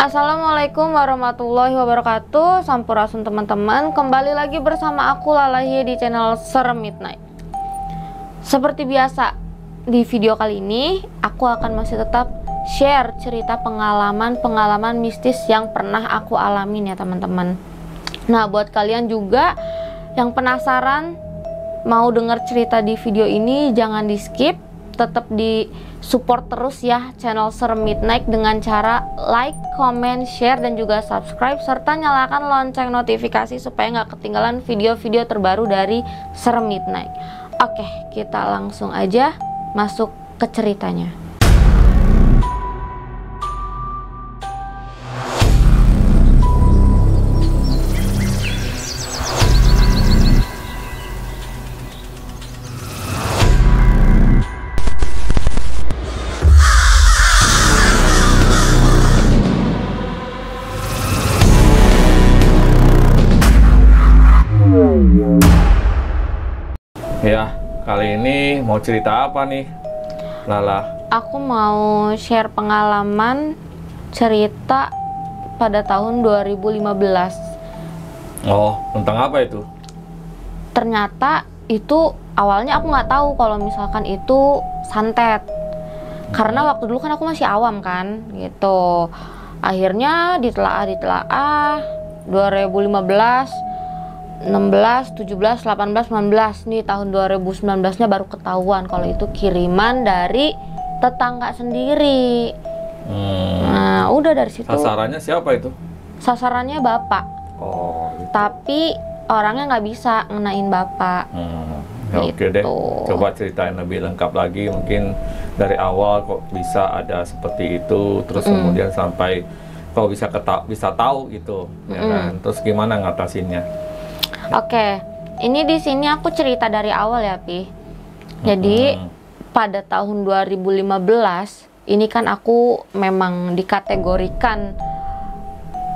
Assalamualaikum warahmatullahi wabarakatuh. Sampurasun teman-teman, kembali lagi bersama aku Lalahi di channel Serem Midnight. Seperti biasa, di video kali ini aku akan masih tetap share cerita pengalaman mistis yang pernah aku alamin ya teman-teman. Nah, buat kalian juga yang penasaran mau dengar cerita di video ini, jangan di skip, tetap di support terus ya channel Serem Midnight dengan cara like, comment, share, dan juga subscribe, serta nyalakan lonceng notifikasi supaya nggak ketinggalan video-video terbaru dari Serem Midnight. Oke, kita langsung aja masuk ke ceritanya. Ya, kali ini mau cerita apa nih, Lala? Aku mau share pengalaman cerita pada tahun 2015. Oh, tentang apa itu? Ternyata itu awalnya aku nggak tahu kalau misalkan itu santet. Karena waktu dulu kan aku masih awam kan, gitu. Akhirnya ditelaah 2015, 16, 17, 18, 19 nih, tahun 2019-nya baru ketahuan kalau itu kiriman dari tetangga sendiri. Nah, udah dari situ. Sasarannya siapa itu? Sasarannya bapak. Oh, gitu. Tapi orangnya nggak bisa ngenain bapak. Ya, oke deh. Gitu. Coba ceritain lebih lengkap lagi, mungkin dari awal kok bisa ada seperti itu, terus kemudian sampai kok bisa tahu gitu, ya kan? Terus gimana ngatasinnya? Oke, ini di sini aku cerita dari awal ya, Pi. Jadi pada tahun 2015 ini kan aku memang dikategorikan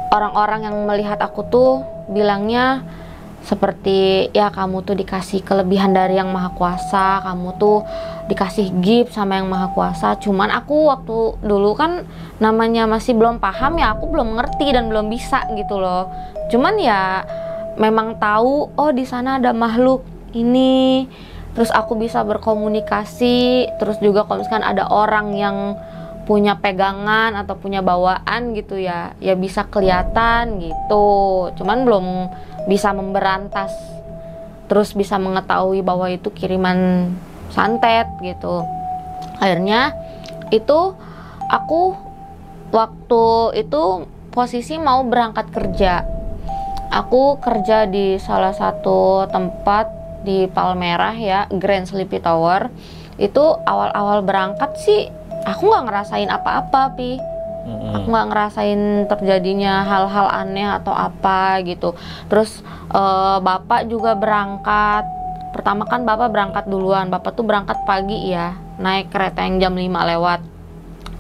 orang-orang yang melihat aku tuh bilangnya seperti ya, kamu tuh dikasih kelebihan dari Yang Maha Kuasa, kamu tuh dikasih gift sama Yang Maha Kuasa. Cuman aku waktu dulu kan namanya masih belum paham ya, aku belum ngerti dan belum bisa gitu loh. Cuman ya memang tahu, oh di sana ada makhluk ini, terus aku bisa berkomunikasi, terus juga kalau misalkan ada orang yang punya pegangan atau punya bawaan gitu ya, ya bisa kelihatan gitu. Cuman belum bisa memberantas, terus bisa mengetahui bahwa itu kiriman santet gitu. Akhirnya itu aku waktu itu posisi mau berangkat kerja. Aku kerja di salah satu tempat di Palmerah ya, Grand Sleepy Tower. Itu awal-awal berangkat sih aku nggak ngerasain apa-apa, Pi. Aku nggak ngerasain terjadinya hal-hal aneh atau apa gitu. Terus bapak juga berangkat. Pertama kan bapak berangkat duluan. Bapak tuh berangkat pagi ya, naik kereta yang jam 5 lewat.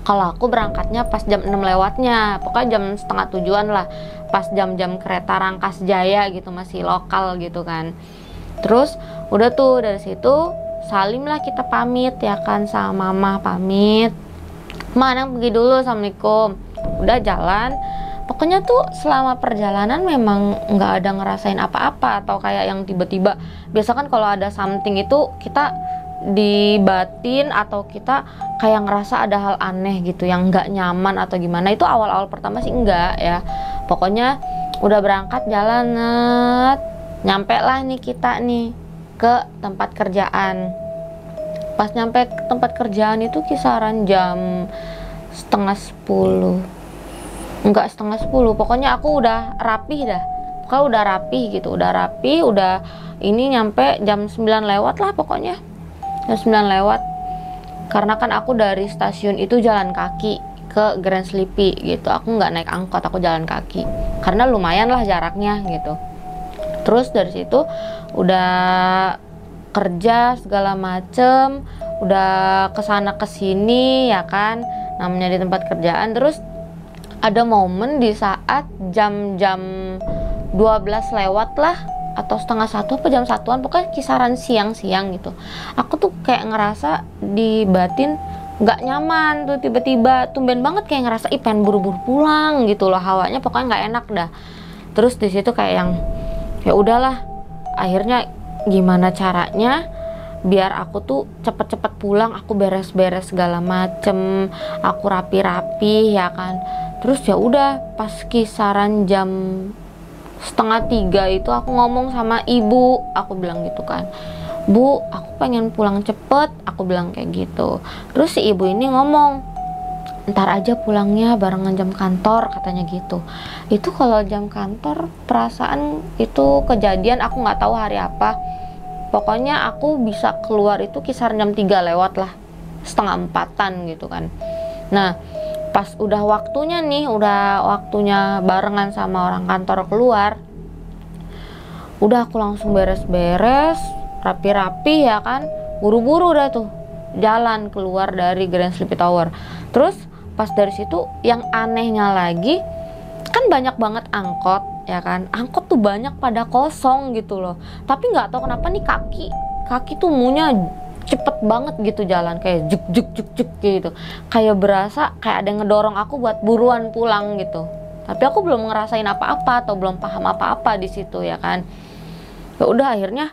Kalau aku berangkatnya pas jam 6 lewatnya, pokoknya jam setengah 7-an lah, pas jam-jam kereta Rangkas Jaya gitu, masih lokal gitu kan. Terus udah tuh dari situ salim lah, kita pamit ya kan, sama mama pamit, mana pergi dulu, assalamualaikum. Udah jalan, pokoknya tuh selama perjalanan memang nggak ada ngerasain apa-apa atau kayak yang tiba-tiba. Biasa kan kalau ada something itu kita dibatin atau kita kayak ngerasa ada hal aneh gitu yang nggak nyaman atau gimana. Itu awal-awal pertama sih enggak ya. Pokoknya udah berangkat jalan, nyampe lah nih kita nih ke tempat kerjaan. Pas nyampe ke tempat kerjaan itu kisaran jam setengah 10, enggak setengah 10, pokoknya aku udah rapih dah. Pokoknya udah rapih gitu, udah rapi, udah ini nyampe jam 9 lewat lah pokoknya. Jam 9 lewat, karena kan aku dari stasiun itu jalan kaki ke Grand Sleepy gitu. Aku nggak naik angkot, aku jalan kaki karena lumayan lah jaraknya gitu. Terus dari situ udah kerja segala macem, udah kesana kesini ya kan, namanya di tempat kerjaan. Terus ada momen di saat jam-jam 12 lewat lah, atau setengah 1 apa jam 1-an, pokoknya kisaran siang-siang gitu. Aku tuh kayak ngerasa di batin nggak nyaman tuh, tiba-tiba tumben banget kayak ngerasa pengen buru-buru pulang gitu loh, hawanya pokoknya nggak enak dah. Terus di situ kayak yang ya udahlah, akhirnya gimana caranya biar aku tuh cepet-cepet pulang, aku beres-beres segala macem, aku rapi-rapi ya kan. Terus ya udah pas kisaran jam 2:30 itu aku ngomong sama ibu, aku bilang gitu kan, Bu, aku pengen pulang cepet, aku bilang kayak gitu. Terus si ibu ini ngomong, ntar aja pulangnya barengan jam kantor, katanya gitu. Itu kalau jam kantor, perasaan itu kejadian aku nggak tahu hari apa. Pokoknya aku bisa keluar itu kisaran jam 3 lewat lah, 3:30 gitu kan. Nah, pas udah waktunya nih, udah waktunya barengan sama orang kantor keluar, udah aku langsung beres-beres, rapi-rapi ya kan, buru-buru udah tuh jalan keluar dari Grand Sleepy Tower. Terus pas dari situ yang anehnya lagi, kan banyak banget angkot ya kan, angkot tuh banyak pada kosong gitu loh. Tapi nggak tahu kenapa nih kaki tuh munya cepet banget gitu jalan, kayak juk juk juk juk gitu, kayak berasa kayak ada yang ngedorong aku buat buruan pulang gitu. Tapi aku belum ngerasain apa-apa atau belum paham apa-apa di situ ya kan. Ya udah akhirnya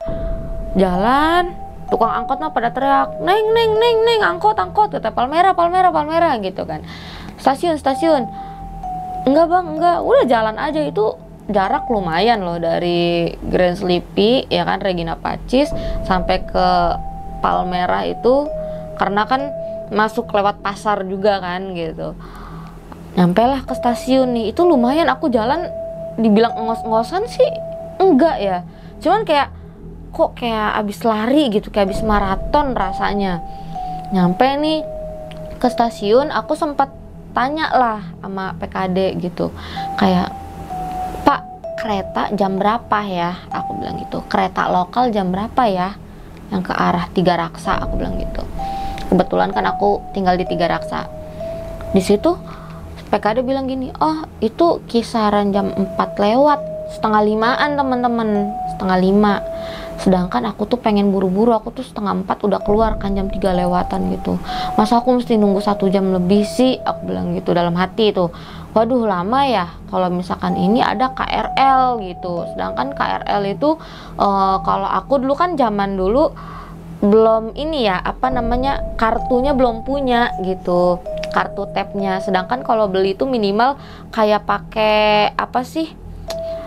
jalan, tukang angkot mah pada teriak, neng, angkot, kata Palmera gitu kan. Stasiun, enggak bang, enggak, udah jalan aja. Itu jarak lumayan loh dari Grand Sleepy ya kan, Regina Pacis sampai ke Palmera itu, karena kan masuk lewat pasar juga kan gitu. Nyampe lah ke stasiun nih, itu lumayan. Aku jalan dibilang ngos-ngosan sih enggak ya, cuman kayak kok kayak abis lari gitu, kayak abis maraton rasanya. Nyampe nih ke stasiun, aku sempat tanya lah sama PKD gitu, kayak, Pak, kereta jam berapa ya? Aku bilang gitu, kereta lokal jam berapa ya yang ke arah Tiga Raksa, aku bilang gitu. Kebetulan kan aku tinggal di Tiga Raksa. Di situ PKD bilang gini, oh itu kisaran jam 4 lewat, 4:30-an teman-teman, 4:30. Sedangkan aku tuh pengen buru-buru, aku tuh 3:30 udah keluar kan, jam 3 lewatan gitu. Masa aku mesti nunggu 1 jam lebih sih, aku bilang gitu dalam hati tuh. Waduh lama ya kalau misalkan ini ada KRL gitu. Sedangkan KRL itu kalau aku dulu kan zaman dulu belum ini ya, apa namanya, kartunya belum punya gitu, kartu tap-nya. Sedangkan kalau beli itu minimal kayak pakai apa sih,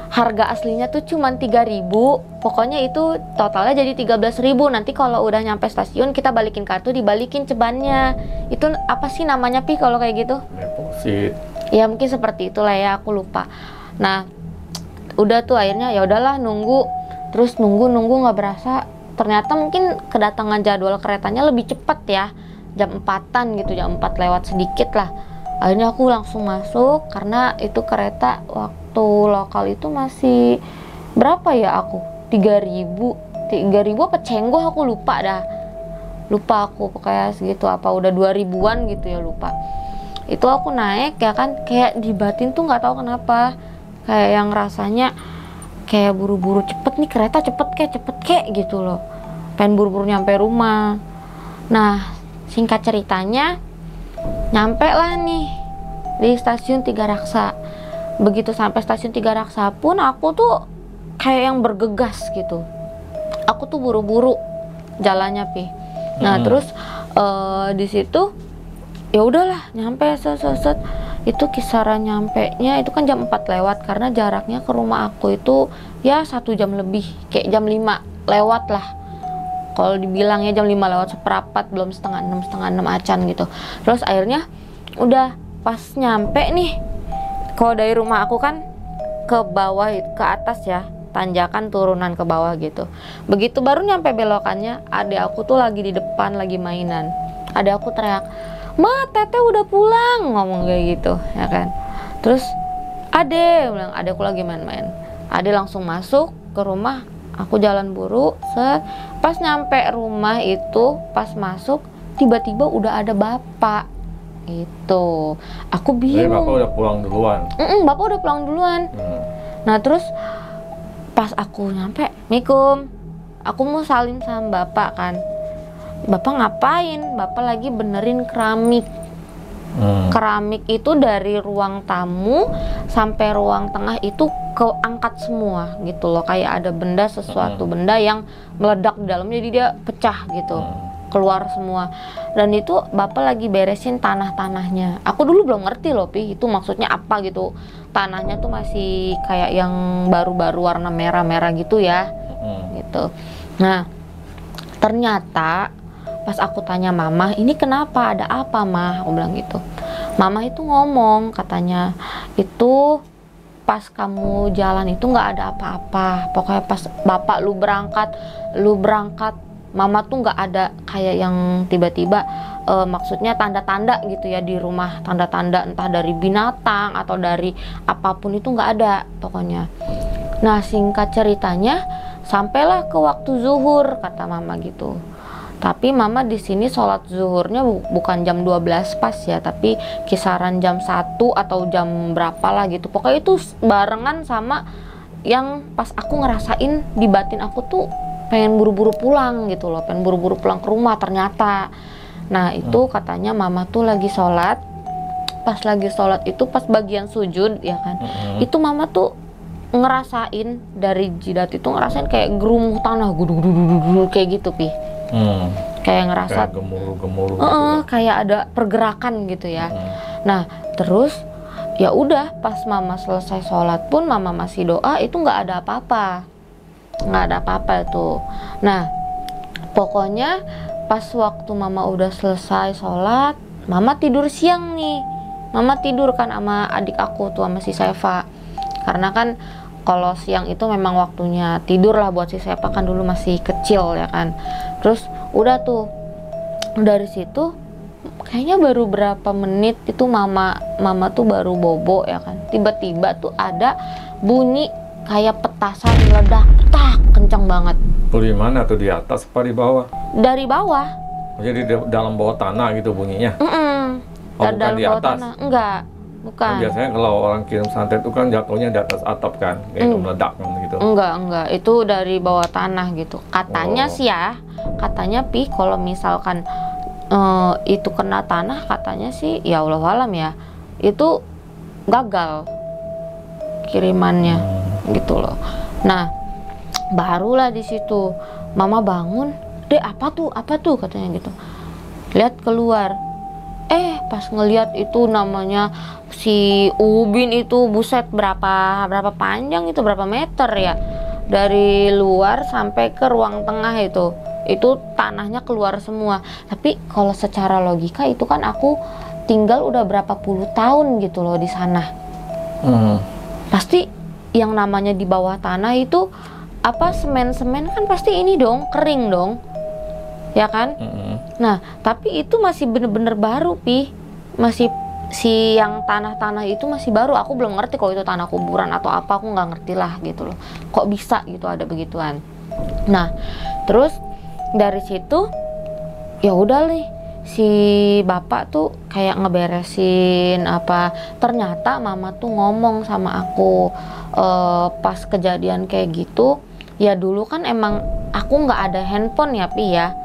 harga aslinya tuh cuman 3.000, pokoknya itu totalnya jadi 13.000. Nanti kalau udah nyampe stasiun kita balikin kartu, dibalikin cebannya. Itu apa sih namanya Pi kalau kayak gitu? Deposit. Ya mungkin seperti itulah ya, aku lupa. Nah udah tuh akhirnya ya udahlah nunggu, terus nunggu nggak berasa, ternyata mungkin kedatangan jadwal keretanya lebih cepat ya, jam 4-an gitu, jam 4 lewat sedikit lah. Akhirnya aku langsung masuk, karena itu kereta waktu lokal itu masih berapa ya, aku 3.000 apa cenggoh, aku lupa aku pokoknya segitu, apa udah 2.000-an gitu ya, lupa. Itu aku naik ya kan, kayak di batin tuh nggak tahu kenapa kayak yang rasanya kayak buru-buru cepet nih kereta, cepet kek gitu loh, pengen buru-buru nyampe rumah. Nah singkat ceritanya, nyampe lah nih di stasiun Tiga Raksa. Begitu sampai stasiun Tiga Raksa pun aku tuh kayak yang bergegas gitu, aku tuh buru-buru jalannya Pi. Nah terus di situ ya udahlah nyampe set. Itu kisaran nyampe nya itu kan jam 4 lewat, karena jaraknya ke rumah aku itu ya 1 jam lebih, kayak jam 5 lewat lah kalau dibilang ya, jam 5 lewat seperempat, belum setengah 6 acan gitu. Terus akhirnya udah pas nyampe nih, kalau dari rumah aku kan ke bawah ke atas ya, tanjakan turunan ke bawah gitu. Begitu baru nyampe belokannya, adik aku tuh lagi di depan lagi mainan. Adik aku teriak, "Ma, Teteh udah pulang," ngomong kayak gitu ya kan. Terus Ade bilang, adekku lagi main-main. Ade langsung masuk ke rumah, aku jalan buru. Pas nyampe rumah itu, pas masuk tiba-tiba udah ada bapak itu. Aku bingung. Jadi bapak udah pulang duluan. Bapak udah pulang duluan. Nah terus pas aku nyampe, Mikum, aku mau salim sama bapak kan. Bapak ngapain? Bapak lagi benerin keramik. Keramik itu dari ruang tamu sampai ruang tengah itu keangkat semua gitu loh, kayak ada benda, sesuatu benda yang meledak di dalam, jadi dia pecah gitu, keluar semua. Dan itu bapak lagi beresin tanah-tanahnya. Aku dulu belum ngerti loh, Pi, itu maksudnya apa gitu. Tanahnya tuh masih kayak yang baru-baru warna merah-merah gitu ya, gitu. Nah, ternyata pas aku tanya mama, ini kenapa, ada apa mah? Aku bilang gitu. Mama itu ngomong, katanya itu pas kamu jalan itu nggak ada apa-apa. Pokoknya pas bapak lu berangkat, mama tuh nggak ada kayak yang tiba-tiba maksudnya tanda-tanda gitu ya di rumah, tanda-tanda entah dari binatang atau dari apapun itu nggak ada pokoknya. Nah, singkat ceritanya sampailah ke waktu zuhur, kata mama gitu. Tapi mama di sini sholat zuhurnya bukan jam 12 pas ya, tapi kisaran jam 1 atau jam berapa lah gitu. Pokoknya itu barengan sama yang pas aku ngerasain di batin aku tuh pengen buru-buru pulang gitu loh, pengen buru-buru pulang ke rumah ternyata. Nah, itu katanya mama tuh lagi sholat. Pas lagi sholat itu pas bagian sujud ya kan, itu mama tuh ngerasain dari jidat itu, ngerasain kayak gerumuh tanah gudu kayak gitu, Pi. Kayak ngerasa kayak gemuruh-gemuruh kayak ada pergerakan gitu ya. Nah, terus ya udah pas mama selesai sholat pun mama masih doa, itu nggak ada apa-apa, nggak ada apa-apa itu. Nah, pokoknya pas waktu mama udah selesai sholat, mama tidur siang nih. Mama tidur kan sama adik aku tuh, sama si Seva. Karena kan kalau siang itu memang waktunya tidur lah buat si Seva, kan dulu masih kecil ya kan. Terus udah tuh dari situ kayaknya baru berapa menit itu mama tuh baru bobo ya kan. Tiba-tiba tuh ada bunyi kayak petasan meledak, tak kencang banget. Tuh di mana tuh, di atas apa di bawah? Dari bawah. Jadi dalam bawah tanah gitu bunyinya? Oh, bukan dalam di bawah atas? tanah. Enggak, bukan. Kan biasanya kalau orang kirim santet itu kan jatuhnya di atas atap kan, kayak meledak kan gitu. Enggak, itu dari bawah tanah gitu. Katanya sih ya, katanya Pi kalau misalkan itu kena tanah, katanya sih ya Allah alam ya, itu gagal kirimannya gitu loh. Nah, barulah di situ mama bangun, "Dek, apa tuh?" katanya gitu. Lihat keluar. Pas ngelihat itu namanya si ubin itu, buset, berapa panjang itu, berapa meter ya, dari luar sampai ke ruang tengah itu tanahnya keluar semua. Tapi kalau secara logika itu kan aku tinggal udah berapa puluh tahun gitu loh di sana. Pasti yang namanya di bawah tanah itu apa, semen kan pasti ini dong, kering dong ya kan. Nah, tapi itu masih bener-bener baru, Pi. Masih si yang tanah-tanah itu masih baru. Aku belum ngerti kalau itu tanah kuburan atau apa, aku nggak ngerti lah gitu loh. Kok bisa gitu ada begituan. Nah, terus dari situ ya udah nih, si bapak tuh kayak ngeberesin apa. Ternyata mama tuh ngomong sama aku pas kejadian kayak gitu. Ya dulu kan emang aku nggak ada handphone ya, Pi ya,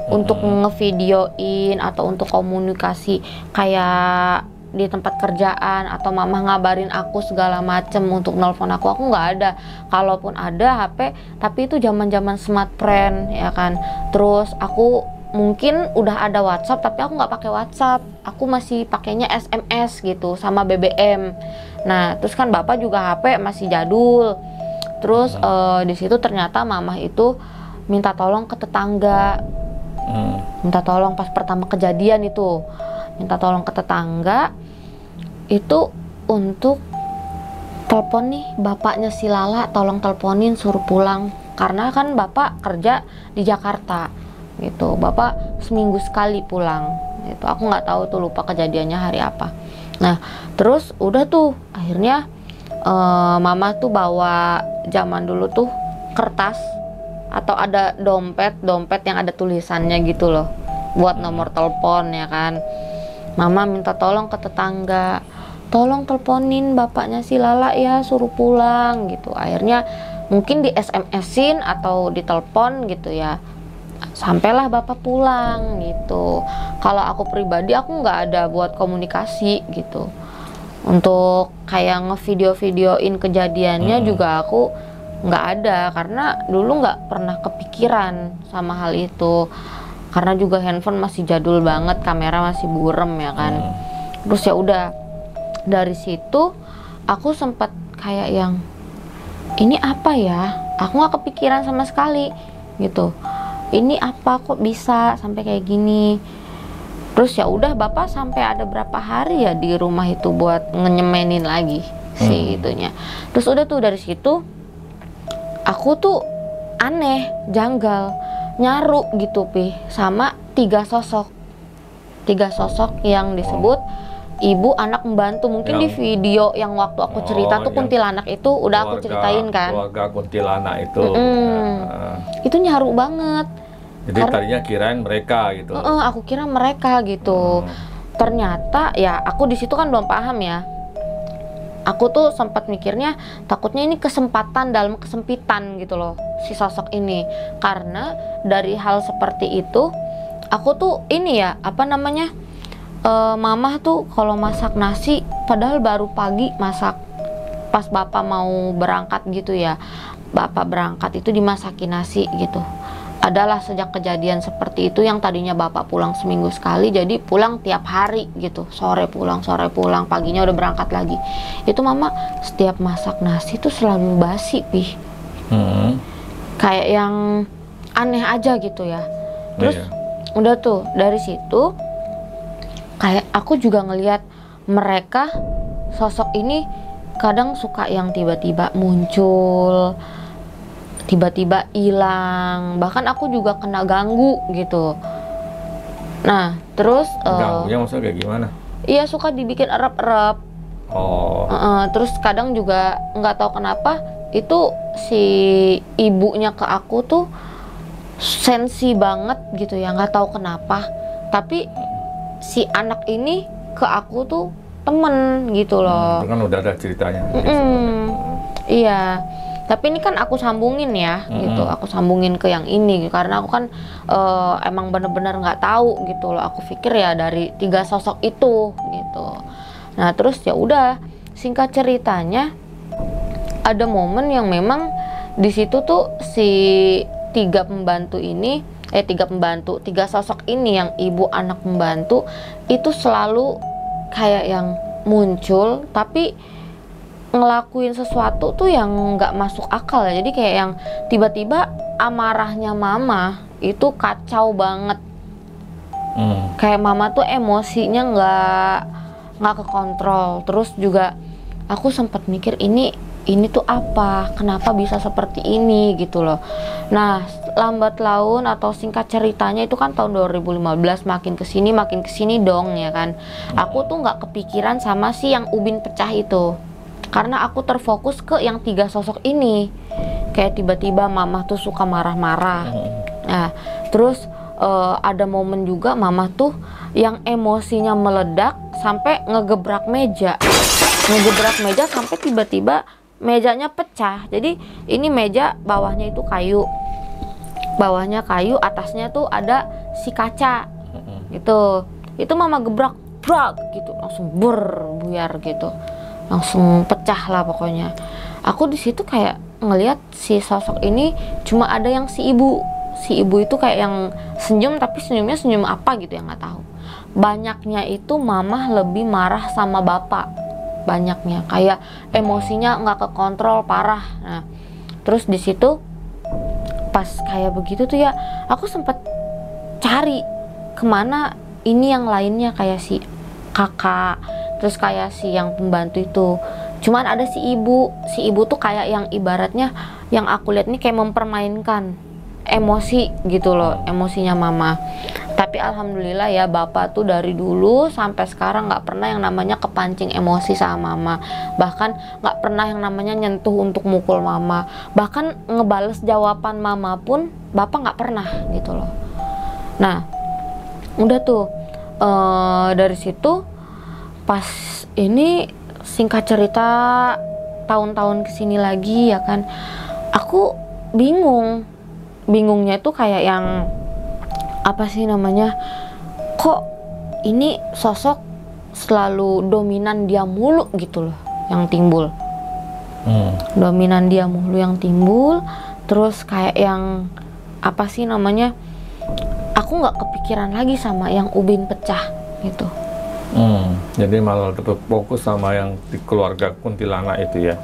untuk ngevideoin atau untuk komunikasi kayak di tempat kerjaan atau mama ngabarin aku segala macem untuk nelpon aku nggak ada. Kalaupun ada HP, tapi itu zaman smartphone ya kan. Terus aku mungkin udah ada WhatsApp, tapi aku nggak pakai WhatsApp, aku masih pakainya SMS gitu sama BBM. Nah, terus kan bapak juga HP masih jadul. Terus di situ ternyata mama itu minta tolong ke tetangga. Minta tolong pas pertama kejadian itu, minta tolong ke tetangga itu untuk telepon nih bapaknya si Lala, tolong teleponin suruh pulang, karena kan bapak kerja di Jakarta gitu. Bapak seminggu sekali pulang gitu. Aku nggak tahu tuh, lupa kejadiannya hari apa. Nah, terus udah tuh akhirnya mama tuh bawa zaman dulu tuh kertas atau ada dompet yang ada tulisannya gitu loh, buat nomor telepon ya kan. Mama minta tolong ke tetangga, tolong teleponin bapaknya si Lala ya, suruh pulang gitu. Akhirnya mungkin di SMS-in atau di telepon gitu ya. sampailah bapak pulang gitu. Kalau aku pribadi aku nggak ada buat komunikasi gitu. Untuk kayak ngevideo-videoin kejadiannya juga aku nggak ada, karena dulu nggak pernah kepikiran sama hal itu. Karena juga handphone masih jadul banget, kamera masih burem ya kan. Terus ya udah, dari situ aku sempat kayak yang ini apa ya? Aku nggak kepikiran sama sekali gitu. Ini apa kok bisa sampai kayak gini? Terus ya udah, bapak sampai ada berapa hari ya di rumah itu buat ngenyemenin lagi si itunya. Terus udah tuh, dari situ aku tuh aneh, janggal, nyaru gitu Pi sama tiga sosok yang disebut ibu, anak, membantu. Mungkin di video yang waktu aku cerita tuh kuntilanak itu udah aku ceritain kan. Keluarga kuntilanak itu. Itu nyaru banget. Jadi tadinya kirain mereka gitu. Aku kira mereka gitu. Ternyata ya aku di situ kan belum paham ya. Aku tuh sempat mikirnya takutnya ini kesempatan dalam kesempitan gitu loh si sosok ini. Karena dari hal seperti itu aku tuh ini ya, apa namanya, mama tuh kalau masak nasi padahal baru pagi masak, pas bapak mau berangkat gitu ya, bapak berangkat itu dimasakin nasi gitu. Adalah sejak kejadian seperti itu, yang tadinya bapak pulang seminggu sekali jadi pulang tiap hari gitu, sore pulang, paginya udah berangkat lagi. Itu mama setiap masak nasi tuh selalu basi Pi. Kayak yang aneh aja gitu ya. Terus udah tuh, dari situ kayak aku juga ngelihat mereka, sosok ini kadang suka yang tiba-tiba muncul, tiba-tiba hilang, bahkan aku juga kena ganggu gitu. Nah terus ganggunya maksudnya kayak gimana? Iya, suka dibikin erep-erep. Terus kadang juga nggak tahu kenapa itu si ibunya ke aku tuh sensi banget gitu ya, nggak tahu kenapa. Tapi si anak ini ke aku tuh temen gitu loh. Itu kan udah ada ceritanya. Iya. Tapi ini kan aku sambungin ya, gitu. Aku sambungin ke yang ini karena aku kan emang bener-bener nggak tahu gitu loh. Aku pikir ya dari tiga sosok itu gitu. Nah terus ya udah, singkat ceritanya ada momen yang memang di situ tuh si tiga sosok ini, yang ibu, anak, membantu itu selalu kayak yang muncul tapi ngelakuin sesuatu tuh yang nggak masuk akal ya. Jadi kayak yang tiba-tiba amarahnya mama itu kacau banget. Kayak mama tuh emosinya nggak kekontrol. Terus juga aku sempat mikir ini tuh apa? Kenapa bisa seperti ini gitu loh. Nah lambat laun atau singkat ceritanya itu kan tahun 2015, makin kesini dong ya kan. Aku tuh nggak kepikiran sama si yang ubin pecah itu. Karena aku terfokus ke yang tiga sosok ini. Kayak tiba-tiba mama tuh suka marah-marah. Nah, terus ada momen juga mama tuh yang emosinya meledak sampai ngegebrak meja sampai tiba-tiba mejanya pecah. Jadi ini meja bawahnya itu kayu. Atasnya tuh ada si kaca. Gitu. Itu mama gebrak, brak gitu, langsung buyar gitu. Langsung pecah lah pokoknya. Aku di situ kayak ngelihat si sosok ini cuma ada yang si ibu itu kayak yang senyum, tapi senyumnya senyum apa gitu ya nggak tahu. Banyaknya itu mama lebih marah sama bapak, banyaknya kayak emosinya nggak kekontrol parah. Nah terus di situ pas kayak begitu tuh ya aku sempet cari kemana ini yang lainnya, kayak si kakak, terus kayak si yang pembantu itu. Cuman ada si ibu tuh kayak yang ibaratnya yang aku lihat nih kayak mempermainkan emosi gitu loh, emosinya mama. Tapi alhamdulillah ya bapak tuh dari dulu sampai sekarang nggak pernah yang namanya kepancing emosi sama mama. Bahkan nggak pernah yang namanya nyentuh untuk mukul mama. Bahkan ngebales jawaban mama pun bapak nggak pernah gitu loh. Nah udah tuh dari situ pas ini singkat cerita tahun-tahun kesini lagi ya kan, aku bingungnya itu kayak yang apa sih namanya, kok ini sosok selalu dominan dia mulu gitu loh yang timbul. Dominan dia mulu yang timbul, terus kayak yang apa sih namanya, aku nggak kepikiran lagi sama yang ubin pecah gitu. Jadi malah tetap fokus sama yang di keluarga kuntilanak itu ya.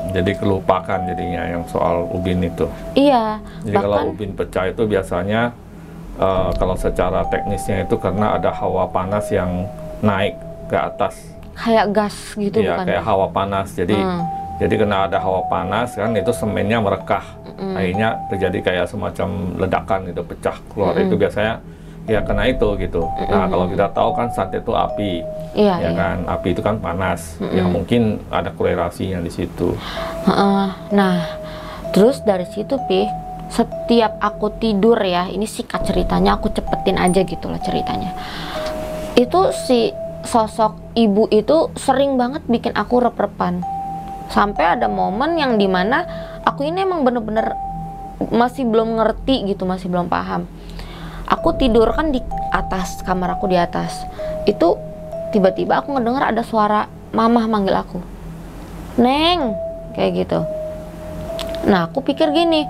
Jadi kelupakan jadinya yang soal ubin itu. Iya. Jadi kalau ubin pecah itu biasanya kalau secara teknisnya itu karena ada hawa panas yang naik ke atas. Kayak gas gitu ya, bukan? Kayak hawa panas. Jadi kena ada hawa panas kan, itu semennya merekah. Akhirnya terjadi kayak semacam ledakan itu, pecah keluar. Itu biasanya ya kena itu gitu. Nah kalau kita tahu kan santet itu api, ya kan, api itu kan panas. Ya mungkin ada korelasinya di situ. Nah terus dari situ Pi, setiap aku tidur ya, ini singkat ceritanya, aku cepetin aja gitu lah ceritanya. Itu si sosok ibu itu sering banget bikin aku rep-repan. Sampai ada momen yang dimana aku ini emang bener-bener masih belum ngerti gitu, masih belum paham. Aku tidur kan di atas, kamar aku di atas. Itu tiba-tiba aku ngedenger ada suara mamah manggil aku, Neng, kayak gitu. Nah aku pikir gini,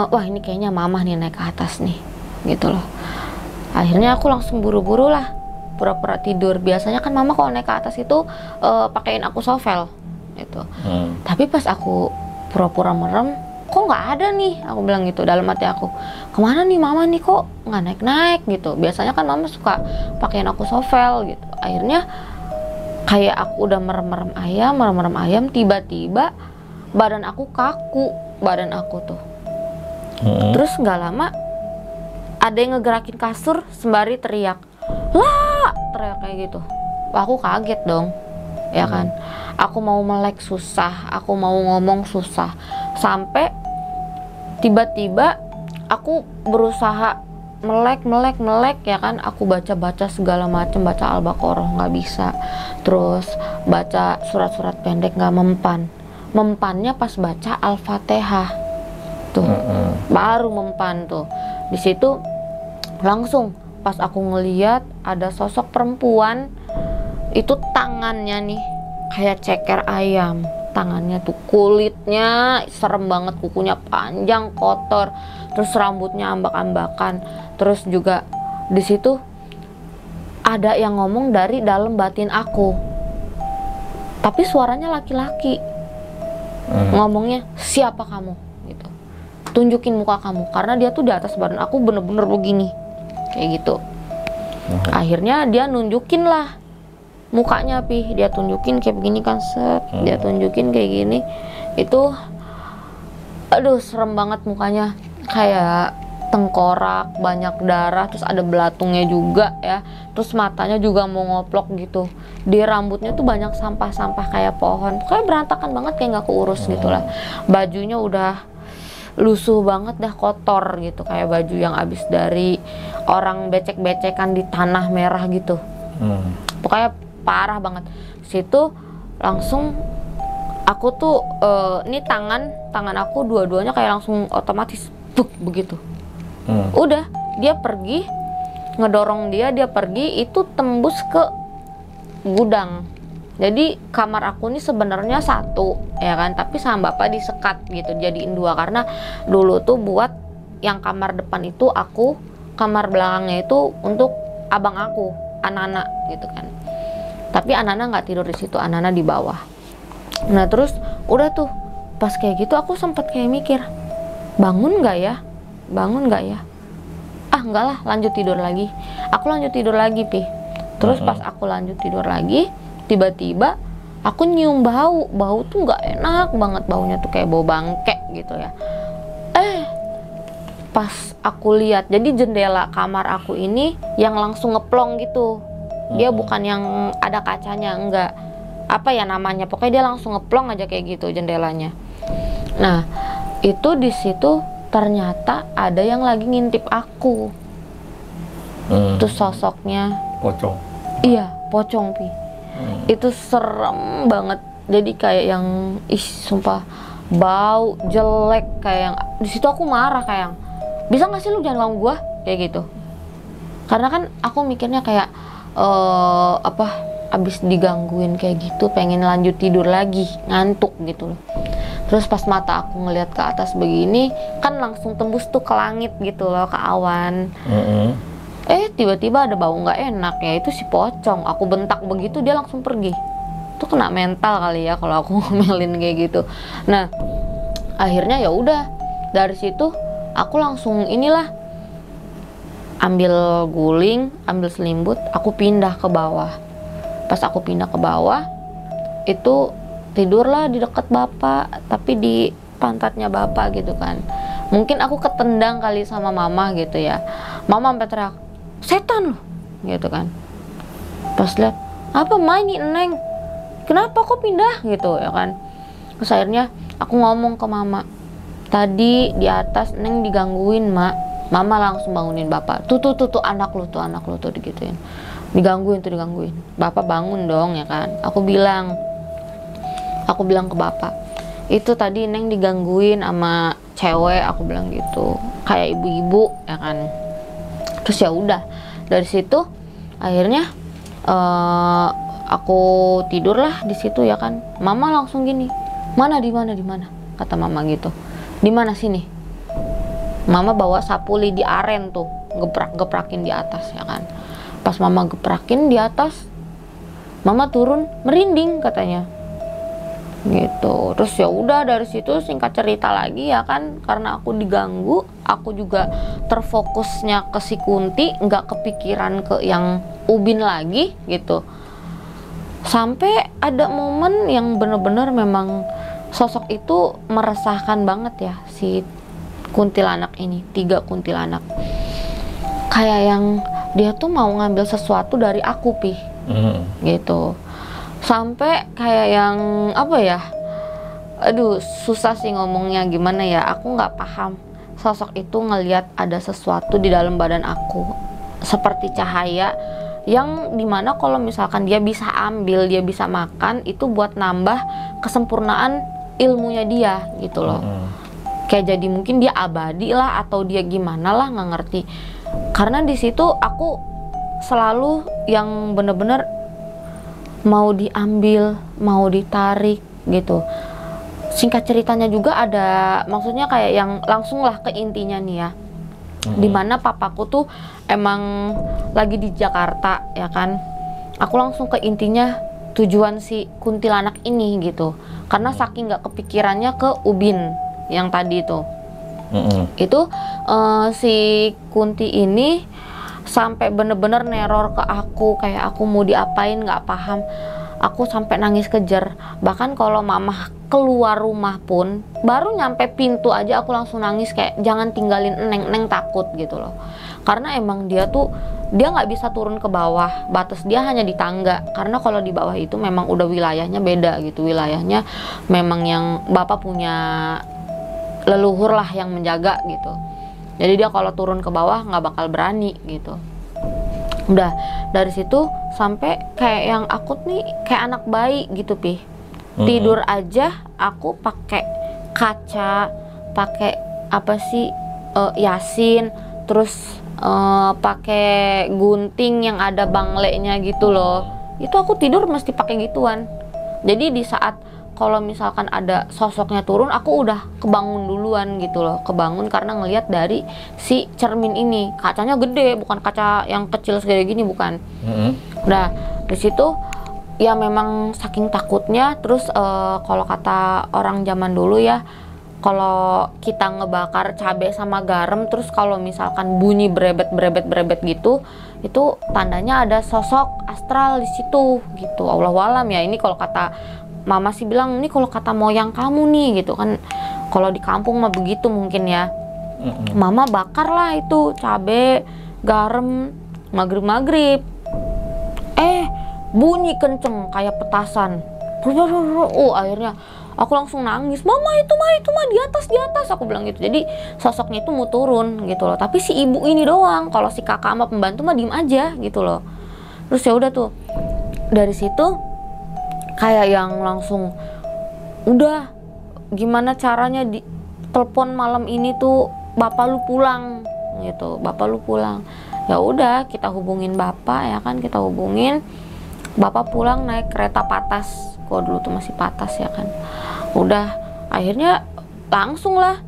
wah ini kayaknya mamah nih naik ke atas nih, gitu loh. Akhirnya aku langsung buru-buru lah pura-pura tidur. Biasanya kan mama kalau naik ke atas itu pakein aku sovel gitu. Tapi pas aku pura-pura merem, kok nggak ada nih, aku bilang gitu dalam hati aku, kemana nih mama nih, kok nggak naik-naik gitu. Biasanya kan mama suka pakein aku sovel gitu. Akhirnya kayak aku udah merem-merem ayam, tiba-tiba badan aku kaku, badan aku tuh. Terus nggak lama ada yang ngegerakin kasur sembari teriak, lah, teriak kayak gitu. Wah, aku kaget dong, ya kan. Aku mau melek susah, aku mau ngomong susah, sampai tiba-tiba aku berusaha melek ya kan. Aku baca segala macam, baca Al-Baqarah nggak bisa, terus baca surat-surat pendek nggak mempan. Mempannya pas baca Al-Fatihah tuh, baru mempan tuh. Di situ langsung pas aku ngeliat ada sosok perempuan, itu tangannya nih kayak ceker ayam, tangannya tuh kulitnya serem banget, kukunya panjang kotor, terus rambutnya ambak-ambakan. Terus juga di situ ada yang ngomong dari dalam batin aku, tapi suaranya laki-laki. Ngomongnya, siapa kamu gitu, tunjukin muka kamu, karena dia tuh di atas badan aku bener-bener begini kayak gitu. Akhirnya dia nunjukin lah mukanya Pi, dia tunjukin kayak begini kan, set, dia tunjukin kayak gini. Itu aduh serem banget mukanya, kayak tengkorak, banyak darah, terus ada belatungnya juga ya. Terus matanya juga mau ngoplok gitu. Di rambutnya tuh banyak sampah-sampah kayak pohon, kayak berantakan banget, kayak nggak keurus gitu lah. Bajunya udah lusuh banget dah, kotor gitu, kayak baju yang abis dari orang becek-becekan di tanah merah gitu. Pokoknya parah banget. Situ langsung aku tuh ini tangan aku dua-duanya kayak langsung otomatis begitu. Udah dia pergi, ngedorong dia pergi, itu tembus ke gudang. Jadi kamar aku ini sebenarnya satu ya kan, tapi sama bapak disekat gitu, jadiin dua. Karena dulu tuh buat yang kamar depan itu aku, kamar belakangnya itu untuk abang aku, anak-anak gitu kan. Tapi anak-anak nggak tidur di situ, anak-anak di bawah. Nah terus udah tuh pas kayak gitu aku sempet kayak mikir, bangun nggak ya, ah enggak lah, lanjut tidur lagi. Aku lanjut tidur lagi Pi. Terus pas aku lanjut tidur lagi, tiba-tiba aku nyium bau tuh nggak enak banget, baunya tuh kayak bau bangke gitu ya. Pas aku lihat, jadi jendela kamar aku ini yang langsung ngeplong gitu, dia bukan yang ada kacanya, enggak, apa ya namanya, pokoknya dia langsung ngeplong aja kayak gitu jendelanya. Nah itu di situ ternyata ada yang lagi ngintip aku. Terus sosoknya pocong. Iya, pocong Pi. Itu serem banget. Jadi kayak yang sumpah bau jelek, kayak yang di situ aku marah, kayak bisa nggak sih lu jangan ganggu gua, kayak gitu. Karena kan aku mikirnya kayak abis digangguin kayak gitu pengen lanjut tidur lagi, ngantuk gitu loh. Terus pas mata aku ngelihat ke atas begini kan langsung tembus tuh ke langit gitu loh, ke awan. Tiba-tiba ada bau nggak enak, ya itu si pocong. Aku bentak begitu dia langsung pergi. Itu kena mental kali ya kalau aku ngomelin kayak gitu. Nah akhirnya ya udah, dari situ aku langsung inilah, ambil guling, ambil selimut, aku pindah ke bawah. Pas aku pindah ke bawah, itu tidurlah di dekat bapak, tapi di pantatnya bapak gitu kan. Mungkin aku ketendang kali sama mama gitu ya. Mama sampai teriak, setan loh, gitu kan. Pas lihat, apa Ma ini Neng? Kenapa kok pindah gitu ya kan? Terus akhirnya aku ngomong ke mama, tadi di atas Neng digangguin Mak. Mama langsung bangunin bapak, tuh anak lu tuh digituin, digangguin. Bapak bangun dong ya kan. Aku bilang ke bapak, itu tadi Neng digangguin sama cewek, aku bilang gitu, kayak ibu-ibu ya kan. Terus ya udah, dari situ akhirnya aku tidurlah di situ ya kan. Mama langsung gini, di mana kata mama gitu. Di mana sini? Mama bawa sapu lidi aren tuh, geprakin di atas ya kan. Pas mama geprakin di atas, mama turun merinding katanya gitu. Terus ya udah, dari situ singkat cerita lagi ya kan, karena aku diganggu, aku juga terfokusnya ke si Kunti, nggak kepikiran ke yang Ubin lagi gitu. Sampai ada momen yang bener-bener memang sosok itu meresahkan banget ya, si kuntilanak ini, 3 kuntilanak. Kayak yang dia tuh mau ngambil sesuatu dari aku gitu. Sampai kayak yang apa ya, aduh susah sih ngomongnya gimana ya, aku nggak paham. Sosok itu ngelihat ada sesuatu di dalam badan aku seperti cahaya, yang dimana kalau misalkan dia bisa ambil, dia bisa makan, itu buat nambah kesempurnaan ilmunya dia gitu loh. Kayak jadi mungkin dia abadi lah atau dia gimana lah, nggak ngerti. Karena di situ aku selalu yang bener-bener mau diambil, mau ditarik gitu. Singkat ceritanya juga ada, maksudnya kayak yang langsung lah ke intinya nih ya. Dimana papaku tuh emang lagi di Jakarta ya kan. Aku langsung ke intinya tujuan si kuntilanak ini gitu. Karena saking nggak kepikirannya ke Ubin yang tadi itu, si Kunti ini sampai bener-bener neror ke aku, kayak aku mau diapain nggak paham. Aku sampai nangis kejer. Bahkan kalau mama keluar rumah pun, baru nyampe pintu aja aku langsung nangis, kayak jangan tinggalin Neng takut gitu loh. Karena emang dia nggak bisa turun ke bawah, batas dia hanya di tangga. Karena kalau di bawah itu memang udah wilayahnya beda gitu, wilayahnya memang yang bapak punya leluhur lah yang menjaga gitu. Jadi dia kalau turun ke bawah nggak bakal berani gitu. Udah dari situ sampai kayak yang aku nih kayak anak bayi gitu tidur aja aku pakai kaca, pakai apa sih Yasin, terus pakai gunting yang ada banglenya gitu loh. Itu aku tidur mesti pakai gituan. Jadi di saat kalau misalkan ada sosoknya turun, aku udah kebangun duluan gitu loh. Kebangun karena ngelihat dari si cermin ini. Kacanya gede, bukan kaca yang kecil segede gini, bukan. Nah, di situ ya memang saking takutnya. Terus kalau kata orang zaman dulu ya, kalau kita ngebakar cabai sama garam, terus kalau misalkan bunyi berebet gitu, itu tandanya ada sosok astral di situ gitu. Allahualam ya, ini kalau kata mama sih bilang, ini kalau kata moyang kamu nih gitu kan. Kalau di kampung mah begitu mungkin ya. Mama bakar lah itu cabai, garam, maghrib bunyi kenceng kayak petasan. Akhirnya aku langsung nangis, mama itu mah di atas aku bilang gitu. Jadi sosoknya itu mau turun gitu loh, tapi si ibu ini doang. Kalau si kakak sama pembantu mah diem aja gitu loh. Terus ya udah tuh, dari situ kayak yang langsung udah gimana caranya di telepon malam ini tuh bapak lu pulang gitu, bapak lu pulang. Ya udah, kita hubungin bapak ya kan, kita hubungin. Bapak pulang naik kereta Patas, kok dulu tuh masih Patas ya kan. Udah, akhirnya langsung lah